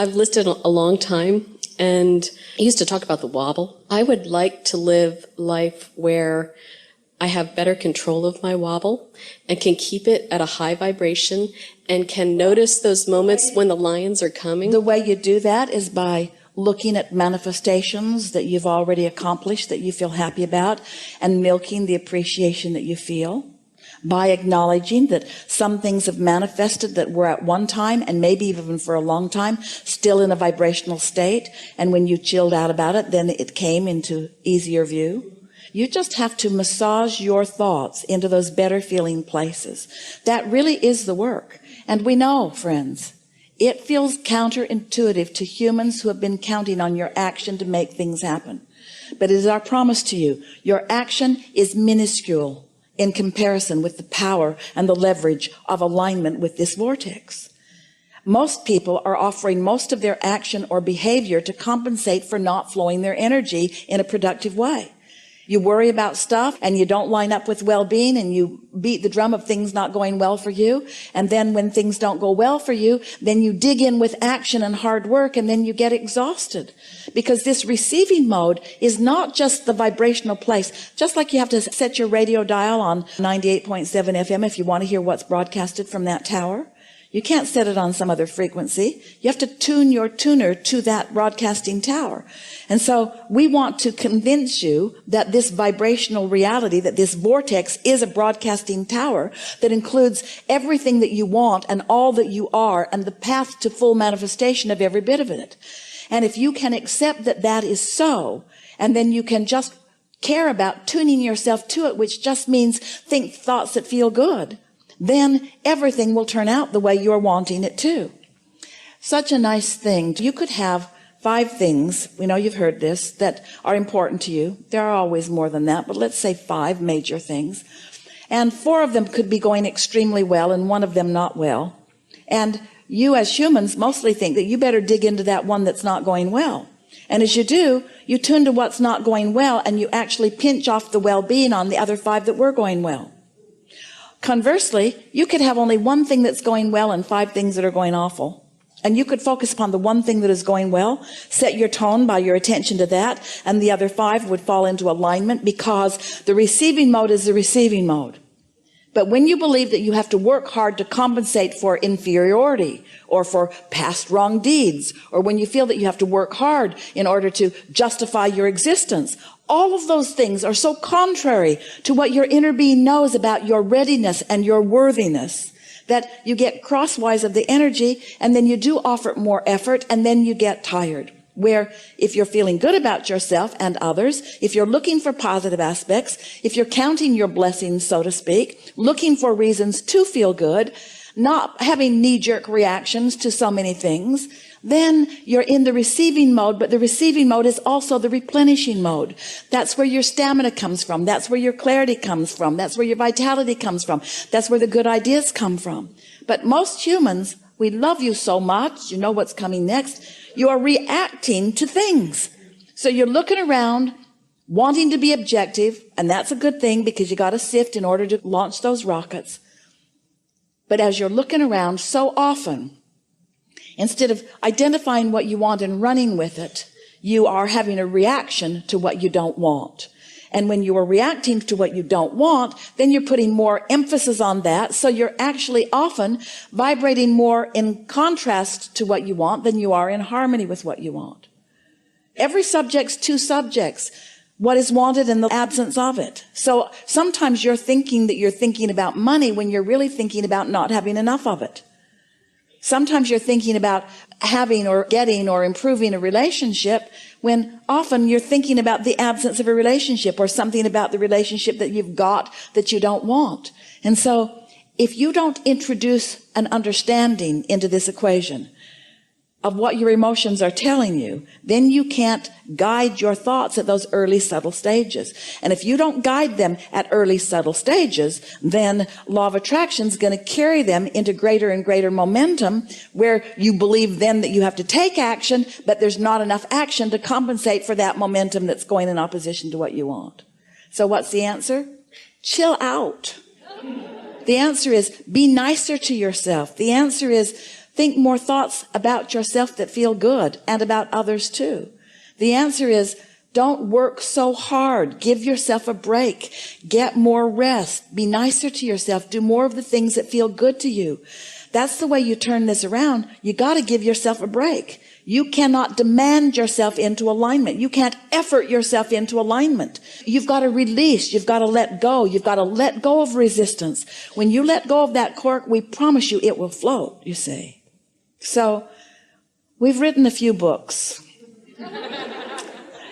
I've listed a long time, and I used to talk about the wobble. I would like to live life where I have better control of my wobble and can keep it at a high vibration and can notice those moments when the lions are coming. The way you do that is by looking at manifestations that you've already accomplished that you feel happy about and milking the appreciation that you feel, by acknowledging that some things have manifested that were at one time and maybe even for a long time still in a vibrational state, and when you chilled out about it, then it came into easier view. You just have to massage your thoughts into those better feeling places. That really is the work. And we know, friends, it feels counterintuitive to humans who have been counting on your action to make things happen. But it is our promise to you, your action is minuscule in comparison with the power and the leverage of alignment with this vortex. Most people are offering most of their action or behavior to compensate for not flowing their energy in a productive way. You worry about stuff and you don't line up with well-being, and you beat the drum of things not going well for you. And then when things don't go well for you, then you dig in with action and hard work, and then you get exhausted. Because this receiving mode is not just the vibrational place. Just like you have to set your radio dial on 98.7 FM if you want to hear what's broadcasted from that tower. You can't set it on some other frequency. You have to tune your tuner to that broadcasting tower. And so we want to convince you that this vibrational reality, that this vortex is a broadcasting tower that includes everything that you want and all that you are and the path to full manifestation of every bit of it. And if you can accept that that is so, and then you can just care about tuning yourself to it, which just means think thoughts that feel good, then everything will turn out the way you're wanting it to. Such a nice thing. You could have 5 things, we know you've heard this, that are important to you. There are always more than that, but let's say 5 major things. And 4 of them could be going extremely well and 1 of them not well. And you as humans mostly think that you better dig into that one that's not going well. And as you do, you tune to what's not going well, and you actually pinch off the well-being on the other 5 that were going well. Conversely, you could have only 1 thing that's going well and 5 things that are going awful. And you could focus upon the 1 thing that is going well, set your tone by your attention to that, and the other 5 would fall into alignment, because the receiving mode is the receiving mode. But when you believe that you have to work hard to compensate for inferiority or for past wrong deeds, or when you feel that you have to work hard in order to justify your existence, all of those things are so contrary to what your inner being knows about your readiness and your worthiness that you get crosswise of the energy, and then you do offer more effort, and then you get tired. Where if you're feeling good about yourself and others, if you're looking for positive aspects, if you're counting your blessings, so to speak, looking for reasons to feel good, not having knee-jerk reactions to so many things, then you're in the receiving mode. But the receiving mode is also the replenishing mode. That's where your stamina comes from. That's where your clarity comes from. That's where your vitality comes from. That's where the good ideas come from. But most humans, we love you so much, you know what's coming next. You are reacting to things. So you're looking around, wanting to be objective, and that's a good thing, because you got to sift in order to launch those rockets. But as you're looking around, so often, instead of identifying what you want and running with it, you are having a reaction to what you don't want. And when you are reacting to what you don't want, then you're putting more emphasis on that. So you're actually often vibrating more in contrast to what you want than you are in harmony with what you want. Every subject's 2 subjects, what is wanted and the absence of it. So sometimes you're thinking that you're thinking about money when you're really thinking about not having enough of it. Sometimes you're thinking about having or getting or improving a relationship when often you're thinking about the absence of a relationship, or something about the relationship that you've got that you don't want. And so if you don't introduce an understanding into this equation of what your emotions are telling you, then you can't guide your thoughts at those early subtle stages. And if you don't guide them at early subtle stages, then law of attraction is going to carry them into greater and greater momentum, where you believe then that you have to take action, but there's not enough action to compensate for that momentum that's going in opposition to what you want. So what's the answer? Chill out. The answer is be nicer to yourself. The answer is think more thoughts about yourself that feel good and about others too? The answer is, don't work so hard. Give yourself a break. Get more rest. Be nicer to yourself. Do more of the things that feel good to you. That's the way you turn this around. You got to give yourself a break. You cannot demand yourself into alignment. You can't effort yourself into alignment. You've got to release. You've got to let go. You've got to let go of resistance. When you let go of that cork, we promise you it will float, you see. So we've written a few books.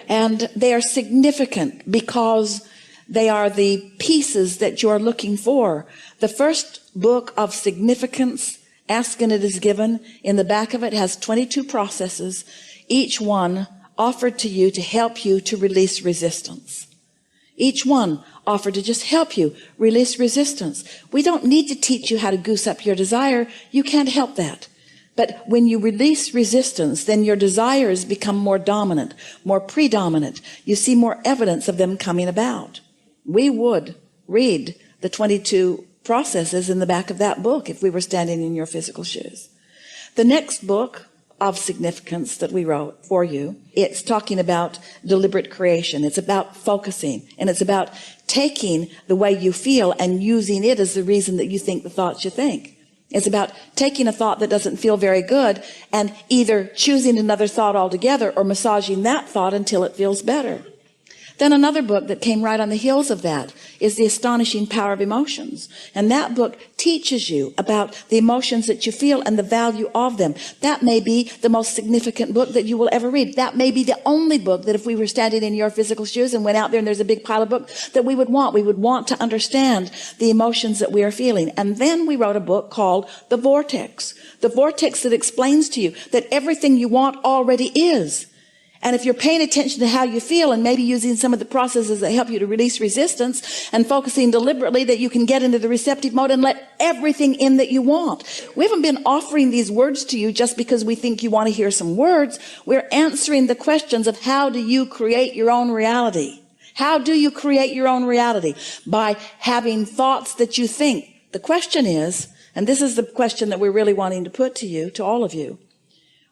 And they are significant because they are the pieces that you are looking for. The first book of significance, Ask and It Is Given, in the back of it has 22 processes, each one offered to you to help you to release resistance. Each one offered to just help you release resistance. We don't need to teach you how to goose up your desire. You can't help that. But when you release resistance, then your desires become more dominant, more predominant. You see more evidence of them coming about. We would read the 22 processes in the back of that book if we were standing in your physical shoes. The next book of significance that we wrote for you, it's talking about deliberate creation. It's about focusing, and it's about taking the way you feel and using it as the reason that you think the thoughts you think. It's about taking a thought that doesn't feel very good and either choosing another thought altogether or massaging that thought until it feels better. Then another book that came right on the heels of that is The Astonishing Power of Emotions. And that book teaches you about the emotions that you feel and the value of them. That may be the most significant book that you will ever read. That may be the only book that if we were standing in your physical shoes and went out there and there's a big pile of books that we would want. We would want to understand the emotions that we are feeling. And then we wrote a book called The Vortex. The Vortex that explains to you that everything you want already is. And if you're paying attention to how you feel and maybe using some of the processes that help you to release resistance and focusing deliberately, that you can get into the receptive mode and let everything in that you want. We haven't been offering these words to you just because we think you want to hear some words. We're answering the questions of how do you create your own reality? How do you create your own reality? By having thoughts that you think. The question is, and this is the question that we're really wanting to put to you, to all of you,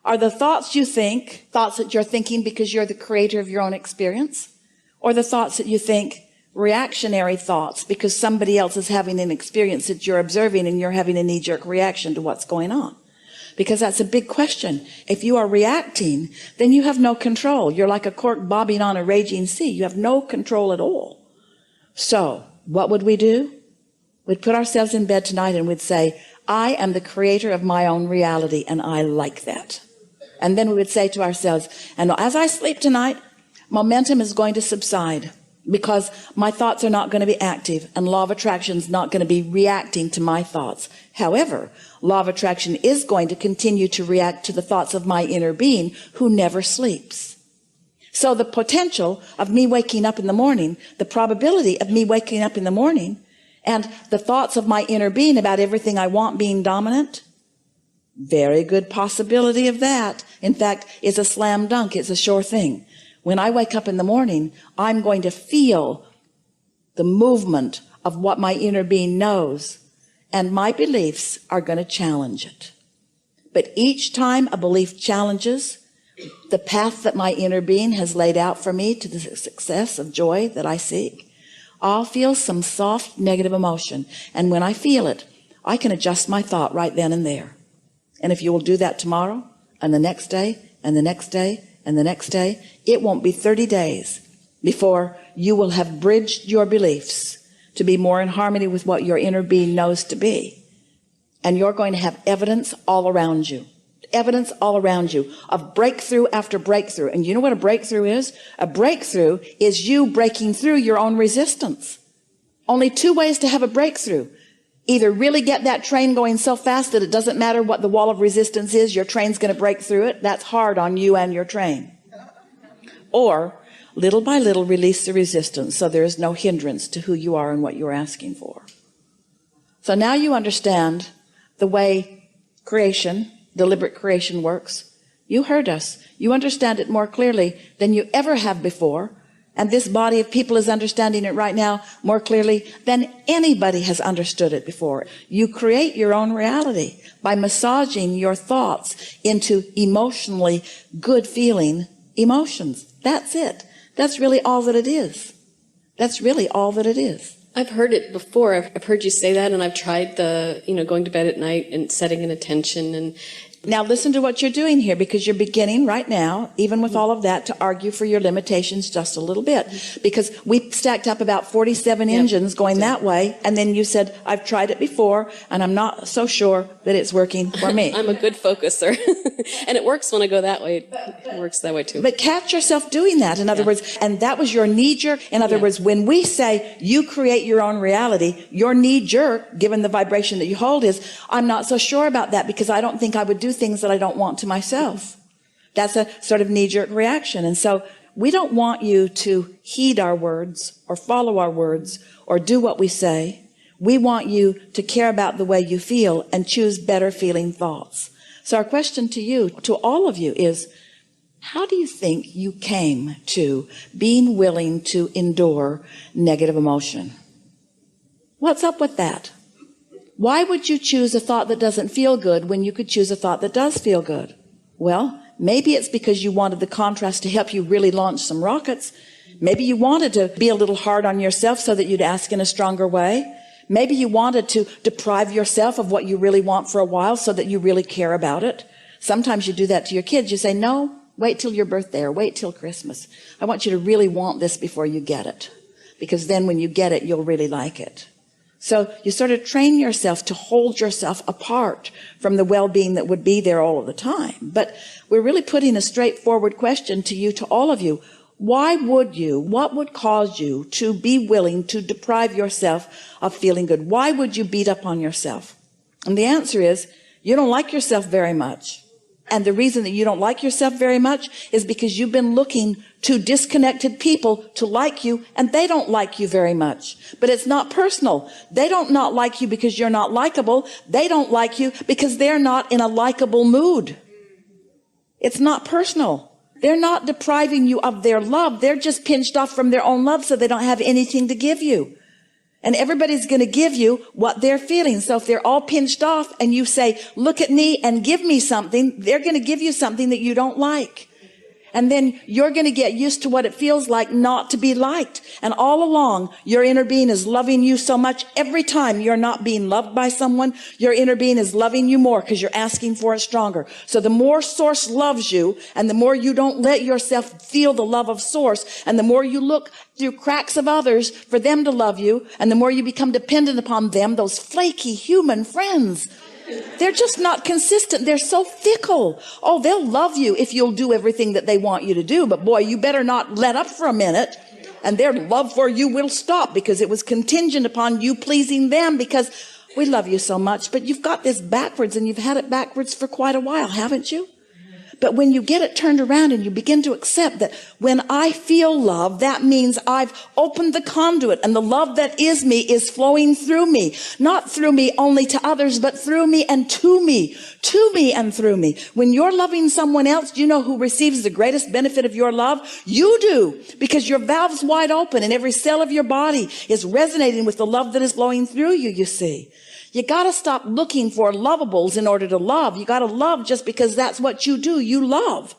are the thoughts you think, thoughts that you're thinking because you're the creator of your own experience? Or the thoughts that you think, reactionary thoughts because somebody else is having an experience that you're observing and you're having a knee-jerk reaction to what's going on? Because that's a big question. If you are reacting, then you have no control. You're like a cork bobbing on a raging sea. You have no control at all. So what would we do? We'd put ourselves in bed tonight and we'd say, I am the creator of my own reality, and I like that. And then we would say to ourselves, and as I sleep tonight, momentum is going to subside because my thoughts are not going to be active and law of attraction is not going to be reacting to my thoughts. However, law of attraction is going to continue to react to the thoughts of my inner being who never sleeps. So the potential of me waking up in the morning, the probability of me waking up in the morning and the thoughts of my inner being about everything I want being dominant, very good possibility of that. In fact, it's a slam dunk. It's a sure thing. When I wake up in the morning, I'm going to feel the movement of what my inner being knows, and my beliefs are going to challenge it. But each time a belief challenges the path that my inner being has laid out for me to the success of joy that I seek, I'll feel some soft negative emotion. And when I feel it, I can adjust my thought right then and there. And if you will do that tomorrow and the next day and the next day and the next day, it won't be 30 days before you will have bridged your beliefs to be more in harmony with what your inner being knows to be. And you're going to have evidence all around you. Evidence all around you of breakthrough after breakthrough. And you know what a breakthrough is? A breakthrough is you breaking through your own resistance. Only two ways to have a breakthrough. Either really get that train going so fast that it doesn't matter what the wall of resistance is, your train's going to break through it. That's hard on you and your train. Or little by little release the resistance so there is no hindrance to who you are and what you're asking for. So now you understand the way creation, deliberate creation works. You heard us. You understand it more clearly than you ever have before. And this body of people is understanding it right now more clearly than anybody has understood it before. You create your own reality by massaging your thoughts into emotionally good feeling emotions. That's it. That's really all that it is. That's really all that it is. I've heard it before. I've heard you say that, and I've tried going to bed at night and setting an intention. And now listen to what you're doing here, because you're beginning right now, even with all of that, to argue for your limitations just a little bit. Because we stacked up about 47 engines going that way, and then you said, I've tried it before, and I'm not so sure that it's working for me. I'm a good focuser. And it works when I go that way. It works that way too. But catch yourself doing that, in other words, and that was your knee-jerk. In other words, when we say you create your own reality, your knee-jerk, given the vibration that you hold, is, I'm not so sure about that because I don't think I would do things that I don't want to myself. That's a sort of knee-jerk reaction. And so we don't want you to heed our words or follow our words or do what we say. We want you to care about the way you feel and choose better feeling thoughts. So our question to you, to all of you, is, how do you think you came to being willing to endure negative emotion? What's up with that? Why would you choose a thought that doesn't feel good when you could choose a thought that does feel good? Well, maybe it's because you wanted the contrast to help you really launch some rockets. Maybe you wanted to be a little hard on yourself so that you'd ask in a stronger way. Maybe you wanted to deprive yourself of what you really want for a while so that you really care about it. Sometimes you do that to your kids. You say, no, wait till your birthday or wait till Christmas. I want you to really want this before you get it, because then when you get it, you'll really like it. So you sort of train yourself to hold yourself apart from the well-being that would be there all of the time. But we're really putting a straightforward question to you, to all of you. Why would you, what would cause you to be willing to deprive yourself of feeling good? Why would you beat up on yourself? And the answer is, you don't like yourself very much. And the reason that you don't like yourself very much is because you've been looking to disconnected people to like you, and they don't like you very much. But it's not personal. They don't not like you because you're not likable. They don't like you because they're not in a likable mood. It's not personal. They're not depriving you of their love. They're just pinched off from their own love, so they don't have anything to give you. And everybody's going to give you what they're feeling. So if they're all pinched off and you say, look at me and give me something, they're going to give you something that you don't like. And then you're going to get used to what it feels like not to be liked. And all along, your inner being is loving you so much. Every time you're not being loved by someone, your inner being is loving you more because you're asking for it stronger. So the more Source loves you, and the more you don't let yourself feel the love of Source, and the more you look through cracks of others for them to love you, and the more you become dependent upon them, those flaky human friends, they're just not consistent. They're so fickle. Oh, they'll love you if you'll do everything that they want you to do. But boy, you better not let up for a minute. And their love for you will stop because it was contingent upon you pleasing them, because we love you so much. But you've got this backwards, and you've had it backwards for quite a while, haven't you? But when you get it turned around and you begin to accept that when I feel love, that means I've opened the conduit, and the love that is me is flowing through me, not through me only to others, but through me and to me and through me. When you're loving someone else, do you know who receives the greatest benefit of your love? You do, because your valve's wide open and every cell of your body is resonating with the love that is flowing through you, you see. You got to stop looking for lovables in order to love. You got to love just because that's what you do. You love.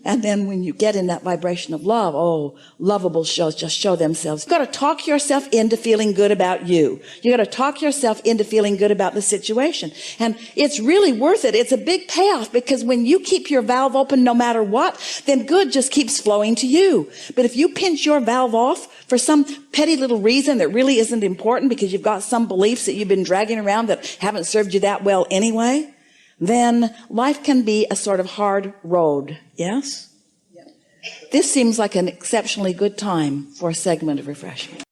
And then when you get in that vibration of love, oh, lovables just show themselves. You've got to talk yourself into feeling good about you. You got to talk yourself into feeling good about the situation. And it's really worth it. It's a big payoff, because when you keep your valve open no matter what, then good just keeps flowing to you. But if you pinch your valve off for some petty little reason that really isn't important, because you've got some beliefs that you've been dragging around that haven't served you that well anyway, then life can be a sort of hard road. Yes? This seems like an exceptionally good time for a segment of refreshment.